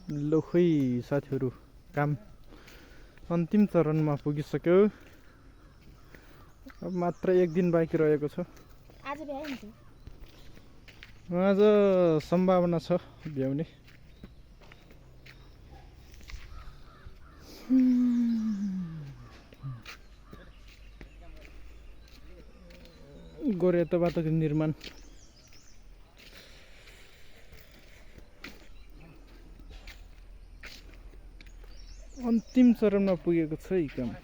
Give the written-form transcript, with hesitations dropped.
लो खै साथीहरू काम अन्तिम चरणमा पुगिसक्यो। अब मात्र एक दिन बाँकी रहेको छ। आज सम्भावना छ भ्याउने। गोरेतो बाटोको निर्माण अन्तिम चरणमा पुगेको छ यी काम।